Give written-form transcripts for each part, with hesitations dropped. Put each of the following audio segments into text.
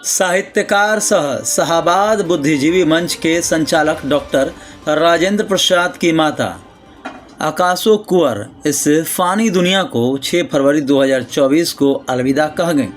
साहित्यकार सह शाहाबाद बुद्धिजीवी मंच के संचालक डॉक्टर राजेंद्र प्रसाद की माता आकाशो कुंवर इस फ़ानी दुनिया को 6 फरवरी 2024 को अलविदा कह गए।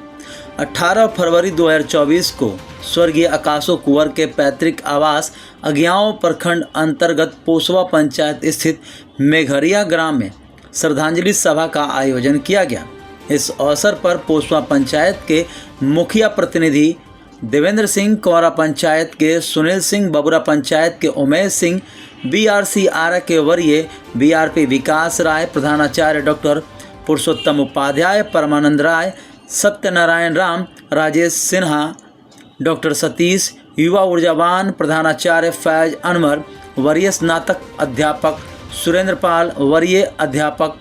18 फरवरी 2024 को स्वर्गीय आकाशो कुंवर के पैतृक आवास अगियाओं प्रखंड अंतर्गत पोसवा पंचायत स्थित मेघरिया ग्राम में श्रद्धांजलि सभा का आयोजन किया गया। इस अवसर पर पोसवा पंचायत के मुखिया प्रतिनिधि देवेंद्र सिंह, कौरा पंचायत के सुनील सिंह, बबुरा पंचायत के उमेश सिंह, बीआरसी आरा के वरीय बीआरपी विकास राय, प्रधानाचार्य डॉक्टर पुरुषोत्तम उपाध्याय, परमानंद राय, सत्यनारायण राम, राजेश सिन्हा, डॉक्टर सतीश, युवा ऊर्जावान प्रधानाचार्य फैज अनवर, वरीय स्नातक अध्यापक सुरेंद्र पाल, वरीय अध्यापक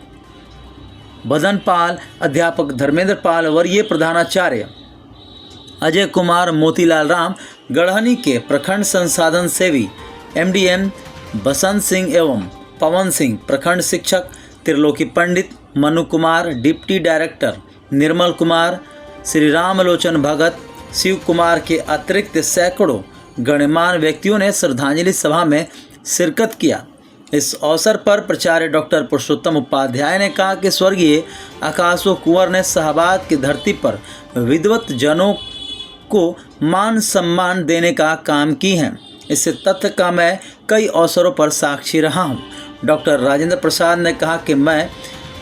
बदन पाल, अध्यापक धर्मेंद्र पाल, वरीय प्रधानाचार्य अजय कुमार, मोतीलाल राम, गढ़हनी के प्रखंड संसाधन सेवी एमडीएन बसंत सिंह एवं पवन सिंह, प्रखंड शिक्षक त्रिलोकी पंडित, मनु कुमार, डिप्टी डायरेक्टर निर्मल कुमार, श्री रामलोचन भगत, शिव कुमार के अतिरिक्त सैकड़ों गणमान्य व्यक्तियों ने श्रद्धांजलि सभा में शिरकत किया। इस अवसर पर प्राचार्य डॉक्टर पुरुषोत्तम उपाध्याय ने कहा कि स्वर्गीय आकाशो कुंवर ने शाहाबाद की धरती पर विद्वत जनों को मान सम्मान देने का काम की है। इस तथ्य का मैं कई अवसरों पर साक्षी रहा हूं। डॉक्टर राजेंद्र प्रसाद ने कहा कि मैं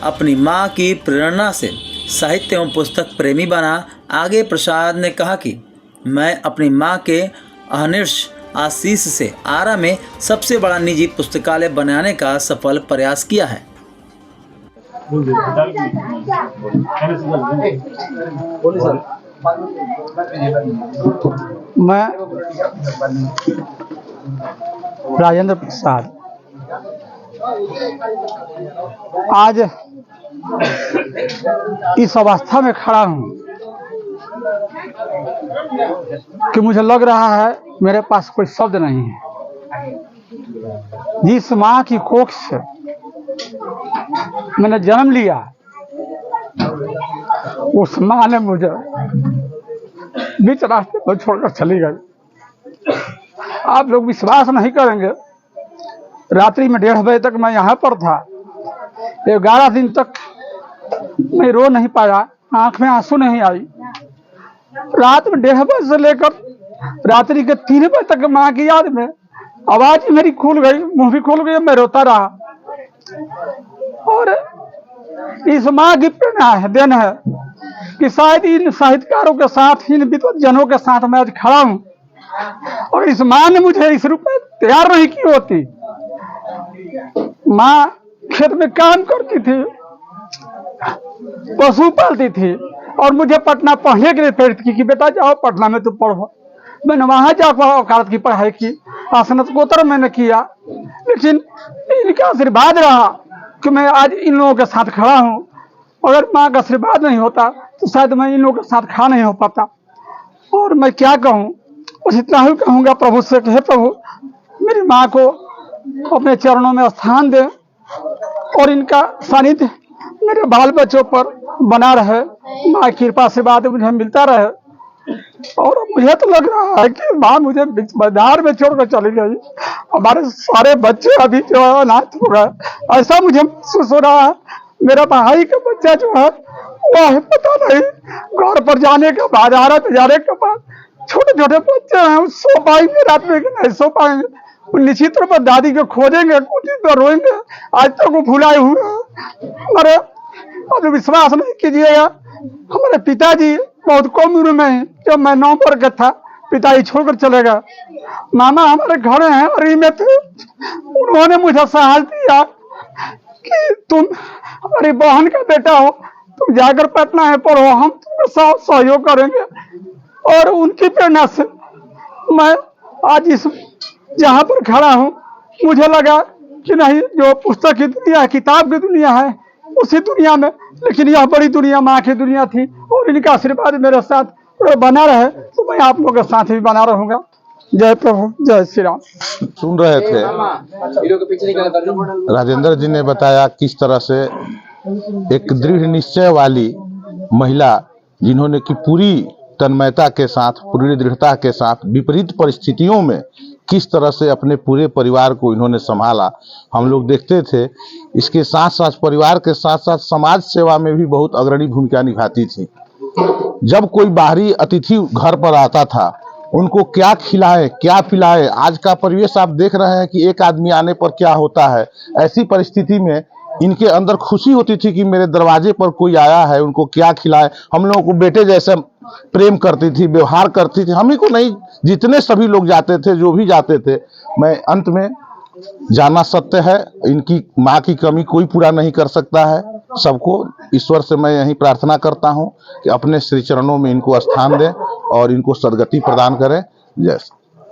अपनी मां की प्रेरणा से साहित्य एवं पुस्तक प्रेमी बना। आगे प्रसाद ने कहा कि मैं अपनी मां के अहर्निश आशीष से आरा में सबसे बड़ा निजी पुस्तकालय बनाने का सफल प्रयास किया है। मैं राजेंद्र प्रसाद आज इस अवस्था में खड़ा हूँ कि मुझे लग रहा है मेरे पास कोई शब्द नहीं है। जिस माँ की कोख से मैंने जन्म लिया, उस माँ ने मुझे बीच रास्ते पर छोड़कर चली गई। आप लोग विश्वास नहीं करेंगे, रात्रि में 1:30 बजे तक मैं यहाँ पर था। 11 दिन तक मैं रो नहीं पाया, आंख में आंसू नहीं आई। रात में 1:30 बजे से लेकर रात्रि के 3 बजे तक माँ की याद में आवाज मेरी खुल गई, मुंह भी खुल गई, मैं रोता रहा। और इस माँ की प्रेरणा है, देन है कि शायद इन साहित्यकारों के साथ, इन विद्वत जनों के साथ मैं आज खड़ा हूँ। और इस माँ ने मुझे इस रूप में तैयार नहीं की होती। माँ खेत में काम करती थी, पशु पालती थी और मुझे पटना पढ़ने के लिए प्रेरित की कि बेटा जाओ पटना में तुम पढ़ो। मैंने वहां जाकर वकालत की पढ़ाई की, स्नातकोत्तर मैंने किया, लेकिन इनका आशीर्वाद रहा कि मैं आज इन लोगों के साथ खड़ा हूँ। अगर माँ का आशीर्वाद नहीं होता तो शायद मैं इन लोगों के साथ खड़ा नहीं हो पाता। और मैं क्या कहूँ, बस इतना ही कहूँगा प्रभु से कि हे प्रभु, मेरी माँ को अपने चरणों में स्थान दे और इनका सानिध्य मेरे बाल बच्चों पर बना रहे। माँ की कृपा से बाद मुझे मिलता रहे। और मुझे तो लग रहा है कि माँ मुझे बाजार में छोड़कर चली गई, हमारे सारे बच्चे अभी जो है अनाथ हो गए, ऐसा मुझे महसूस हो रहा है। मेरा भाई का बच्चा जो है वह पता नहीं, घर पर जाने के बाद, बाजार पे जाने के बाद छोटे छोटे बच्चे हैं, सो पाएंगे रात में कि नहीं सो पाएंगे। निश्चित तौर पर दादी को खोजेंगे, कुछ दिन तो रोएंगे। आज तक वो भुलाए हुए हैं। अरे विश्वास नहीं कीजिएगा, हमारे पिताजी बहुत कम उम्र में, जब मैं 9 वर्ष का था, पिताजी छोड़कर चले गए। मामा हमारे घर हैं और में थे, उन्होंने मुझे साहस दिया कि तुम हमारी बहन का बेटा हो, तुम जाकर पटना है पढ़ो, हम तुम्हें साथ सहयोग करेंगे। और उनकी प्रेरणा से मैं आज इस जहाँ पर खड़ा हूँ, मुझे लगा कि नहीं, जो पुस्तक की दुनिया है, किताब की दुनिया है, उसी दुनिया में, लेकिन यह बड़ी दुनिया माँ की दुनिया थी। और इनका आशीर्वाद मेरे साथ बना रहे तो मैं आप लोगों के साथ भी बना रहूंगा। जय प्रभु, जय श्री राम। सुन रहे थे राजेंद्र जी ने बताया किस तरह से एक दृढ़ निश्चय वाली महिला, जिन्होंने की पूरी तन्मयता के साथ, पूरी दृढ़ता के साथ विपरीत परिस्थितियों में किस तरह से अपने पूरे परिवार को इन्होंने संभाला, हम लोग देखते थे। इसके साथ साथ परिवार के साथ साथ समाज सेवा में भी बहुत अग्रणी भूमिका निभाती थी। जब कोई बाहरी अतिथि घर पर आता था, उनको क्या खिलाएं क्या पिलाएं, आज का परिवेश आप देख रहे हैं कि एक आदमी आने पर क्या होता है। ऐसी परिस्थिति में इनके अंदर खुशी होती थी कि मेरे दरवाजे पर कोई आया है, उनको क्या खिलाएं। हम लोगों को बेटे जैसा प्रेम करती थी, व्यवहार करती थी। हम ही को नहीं, जितने सभी लोग जाते थे, जो भी जाते थे, मैं अंत में जाना सत्य है, इनकी माँ की कमी कोई पूरा नहीं कर सकता है। सबको ईश्वर से मैं यही प्रार्थना करता हूँ कि अपने श्री चरणों में इनको स्थान दें और इनको सदगति प्रदान करें। जय